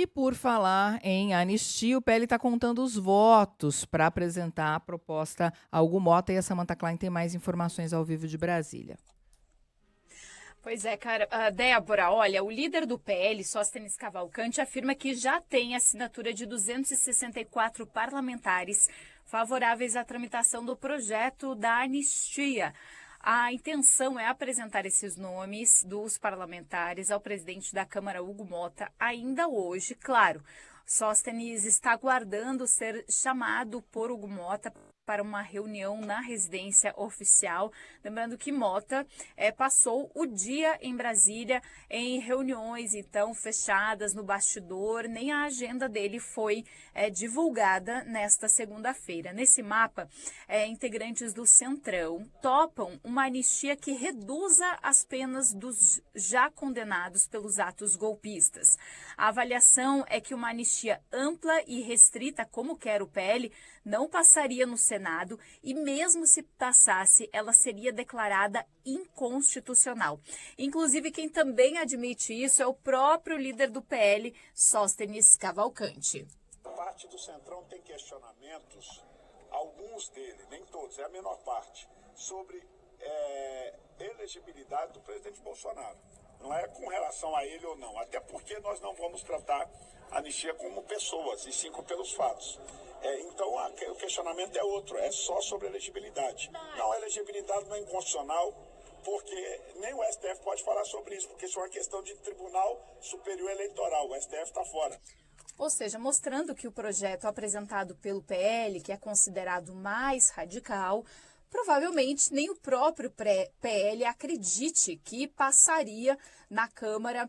E por falar em anistia, o PL está contando os votos para apresentar a proposta a Hugo Motta, e a Samantha Klein tem mais informações ao vivo de Brasília. Pois é, cara. Débora, olha, o líder do PL, Sóstenes Cavalcante, afirma que já tem assinatura de 264 parlamentares favoráveis à tramitação do projeto da anistia. A intenção é apresentar esses nomes dos parlamentares ao presidente da Câmara, Hugo Motta, ainda hoje, claro. Sóstenes está aguardando ser chamado por Hugo Motta para uma reunião na residência oficial. Lembrando que Motta passou o dia em Brasília em reuniões, então, fechadas no bastidor. Nem a agenda dele foi divulgada nesta segunda-feira. Nesse mapa, integrantes do Centrão topam uma anistia que reduza as penas dos já condenados pelos atos golpistas. A avaliação é que uma anistia ampla e restrita, como quer o PL, não passaria no Senado e, mesmo se passasse, ela seria declarada inconstitucional. Inclusive, quem também admite isso é o próprio líder do PL, Sóstenes Cavalcante. A parte do Centrão tem questionamentos, alguns dele, nem todos, é a menor parte, sobre elegibilidade do presidente Bolsonaro. Não é com relação a ele ou não, até porque nós não vamos tratar a anistia como pessoas, e sim pelos fatos. Então, o questionamento é outro, é só sobre elegibilidade. Não, a elegibilidade não é inconstitucional, porque nem o STF pode falar sobre isso, porque isso é uma questão de Tribunal Superior Eleitoral, o STF está fora. Ou seja, mostrando que o projeto apresentado pelo PL, que é considerado mais radical, provavelmente nem o próprio PL acredite que passaria na Câmara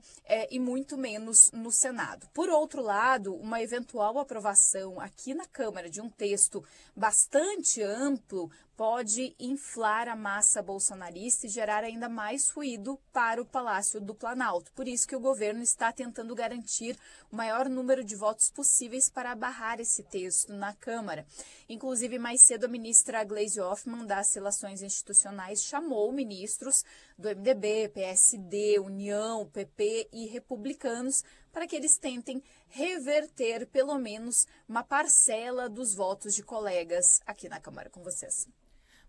e muito menos no Senado. Por outro lado, uma eventual aprovação aqui na Câmara de um texto bastante amplo pode inflar a massa bolsonarista e gerar ainda mais ruído para o Palácio do Planalto. Por isso que o governo está tentando garantir o maior número de votos possíveis para barrar esse texto na Câmara. Inclusive, mais cedo, a ministra Gleisi Hoffmann, das Relações Institucionais, chamou ministros do MDB, PSD, União, PP e Republicanos para que eles tentem reverter pelo menos uma parcela dos votos de colegas aqui na Câmara. Com vocês.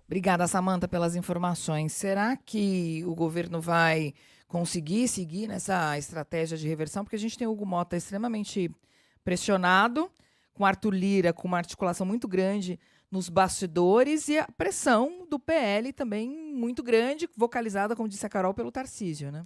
Obrigada, Samantha, pelas informações. Será que o governo vai conseguir seguir nessa estratégia de reversão? Porque a gente tem o Hugo Motta extremamente pressionado, com Arthur Lira com uma articulação muito grande nos bastidores e a pressão do PL também muito grande, vocalizada, como disse a Carol, pelo Tarcísio, né?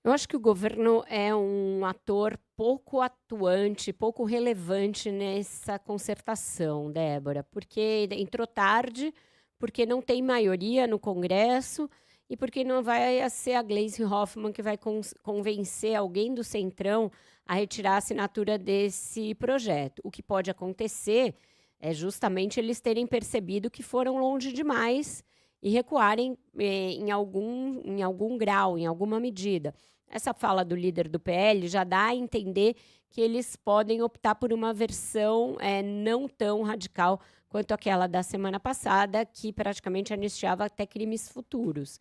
Eu acho que o governo é um ator pouco atuante, pouco relevante nessa concertação, Débora, porque entrou tarde, porque não tem maioria no Congresso e porque não vai ser a Gleisi Hoffmann que vai convencer alguém do Centrão a retirar a assinatura desse projeto. O que pode acontecer é justamente eles terem percebido que foram longe demais e recuarem em algum grau, em alguma medida. Essa fala do líder do PL já dá a entender que eles podem optar por uma versão não tão radical quanto aquela da semana passada, que praticamente anistiava até crimes futuros.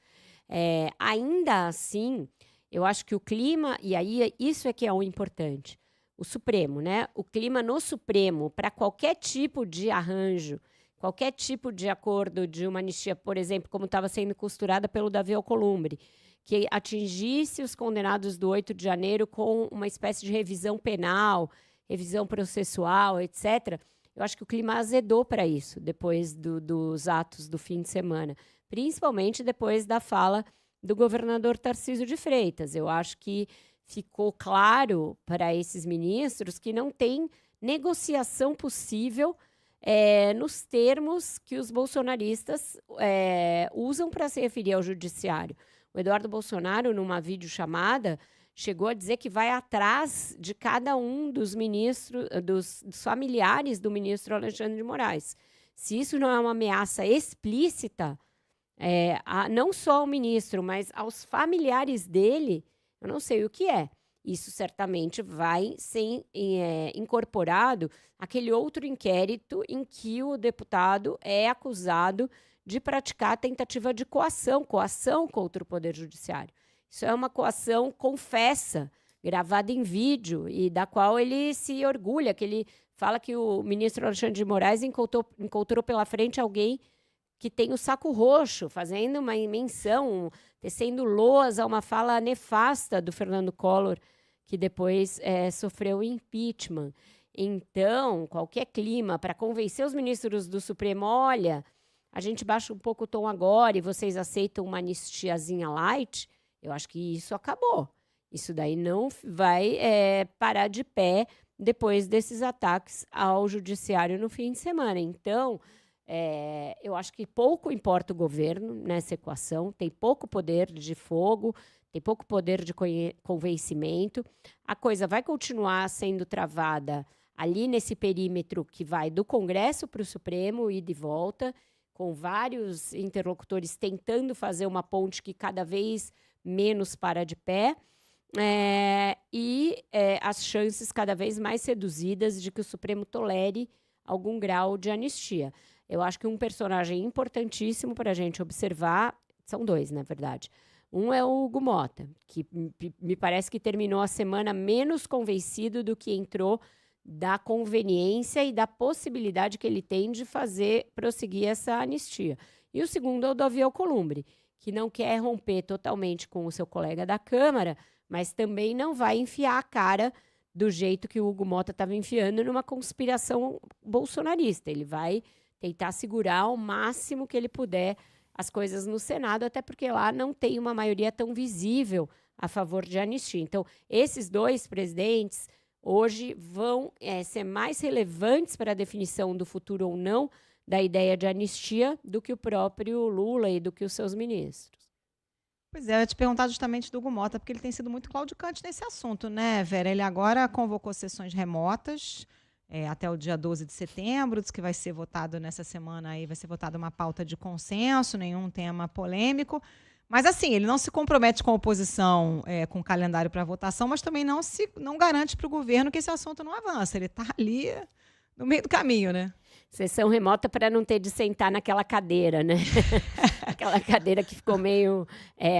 Ainda assim, eu acho que o clima, e aí isso é que é o importante, o Supremo, né? O clima no Supremo, para qualquer tipo de arranjo, qualquer tipo de acordo de uma anistia, por exemplo, como estava sendo costurada pelo Davi Alcolumbre, que atingisse os condenados do 8 de janeiro com uma espécie de revisão penal, revisão processual, etc., eu acho que o clima azedou para isso, depois dos atos do fim de semana, principalmente depois da fala do governador Tarcísio de Freitas. Eu acho que ficou claro para esses ministros que não tem negociação possível nos termos que os bolsonaristas usam para se referir ao judiciário. O Eduardo Bolsonaro, numa videochamada, chegou a dizer que vai atrás de cada um dos ministros, dos familiares do ministro Alexandre de Moraes. Se isso não é uma ameaça explícita, não só ao ministro, mas aos familiares dele, eu não sei o que é. Isso certamente vai ser incorporado àquele outro inquérito em que o deputado é acusado de praticar tentativa de coação contra o Poder Judiciário. Isso é uma coação confessa gravada em vídeo e da qual ele se orgulha, que ele fala que o ministro Alexandre de Moraes encontrou pela frente alguém que tem o saco roxo, fazendo uma menção, tecendo loas a uma fala nefasta do Fernando Collor, que depois sofreu impeachment. Então, qualquer clima para convencer os ministros do Supremo, olha, a gente baixa um pouco o tom agora e vocês aceitam uma anistiazinha light, eu acho que isso acabou. Isso daí não vai parar de pé depois desses ataques ao judiciário no fim de semana. Então, eu acho que pouco importa o governo nessa equação, tem pouco poder de fogo, tem pouco poder de convencimento. A coisa vai continuar sendo travada ali nesse perímetro que vai do Congresso para o Supremo e de volta, com vários interlocutores tentando fazer uma ponte que cada vez menos para de pé, e as chances cada vez mais reduzidas de que o Supremo tolere algum grau de anistia. Eu acho que um personagem importantíssimo para a gente observar, são dois, na verdade. Um é o Hugo Mota, que me parece que terminou a semana menos convencido do que entrou da conveniência e da possibilidade que ele tem de prosseguir essa anistia. E o segundo é o Davi Alcolumbre, que não quer romper totalmente com o seu colega da Câmara, mas também não vai enfiar a cara do jeito que o Hugo Mota estava enfiando numa conspiração bolsonarista. Ele vai tentar segurar ao máximo que ele puder as coisas no Senado, até porque lá não tem uma maioria tão visível a favor de anistia. Então, esses dois presidentes hoje vão ser mais relevantes para a definição do futuro ou não da ideia de anistia do que o próprio Lula e do que os seus ministros. Pois é, eu ia te perguntar justamente do Hugo Mota, porque ele tem sido muito claudicante nesse assunto, né, Vera? Ele agora convocou sessões remotas até o dia 12 de setembro, diz que vai ser votado nessa semana, aí vai ser votada uma pauta de consenso, nenhum tema polêmico. Mas, assim, ele não se compromete com a oposição, com o calendário para votação, mas também não garante para o governo que esse assunto não avança. Ele está ali no meio do caminho, né? Sessão remota para não ter de sentar naquela cadeira, né? Aquela cadeira que ficou meio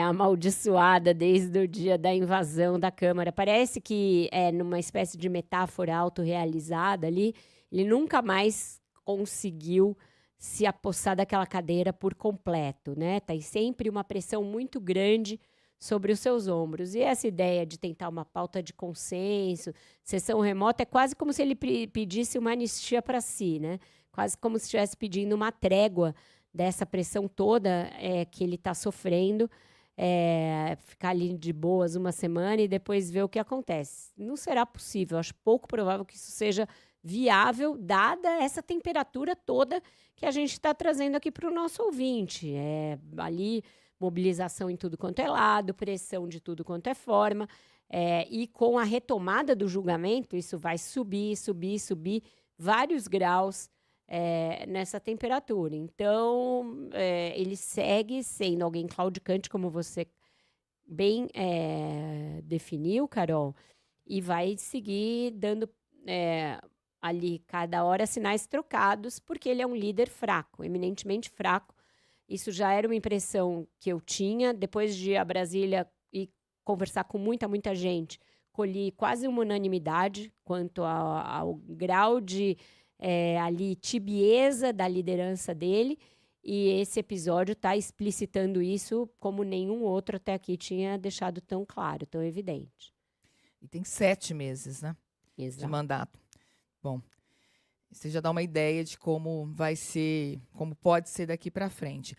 amaldiçoada desde o dia da invasão da Câmara. Parece que, numa espécie de metáfora autorrealizada ali, ele nunca mais conseguiu se apossar daquela cadeira por completo, né? Tá sempre uma pressão muito grande sobre os seus ombros. E essa ideia de tentar uma pauta de consenso, sessão remota, é quase como se ele pedisse uma anistia para si, né? Quase como se estivesse pedindo uma trégua dessa pressão toda que ele está sofrendo, ficar ali de boas uma semana e depois ver o que acontece. Não será possível, acho pouco provável que isso seja viável, dada essa temperatura toda que a gente está trazendo aqui para o nosso ouvinte. Ali, mobilização em tudo quanto é lado, pressão de tudo quanto é forma, e com a retomada do julgamento, isso vai subir vários graus nessa temperatura. Então, ele segue sendo alguém claudicante, como você bem definiu, Carol, e vai seguir dando ali, cada hora, sinais trocados, porque ele é um líder fraco, eminentemente fraco. Isso já era uma impressão que eu tinha. Depois de ir a Brasília e conversar com muita gente, colhi quase uma unanimidade quanto ao grau de ali tibieza da liderança dele, e esse episódio está explicitando isso como nenhum outro até aqui tinha deixado tão claro, tão evidente. E tem 7 meses, né? Exato. De mandato. Bom, isso já dá uma ideia de como vai ser, como pode ser daqui para frente.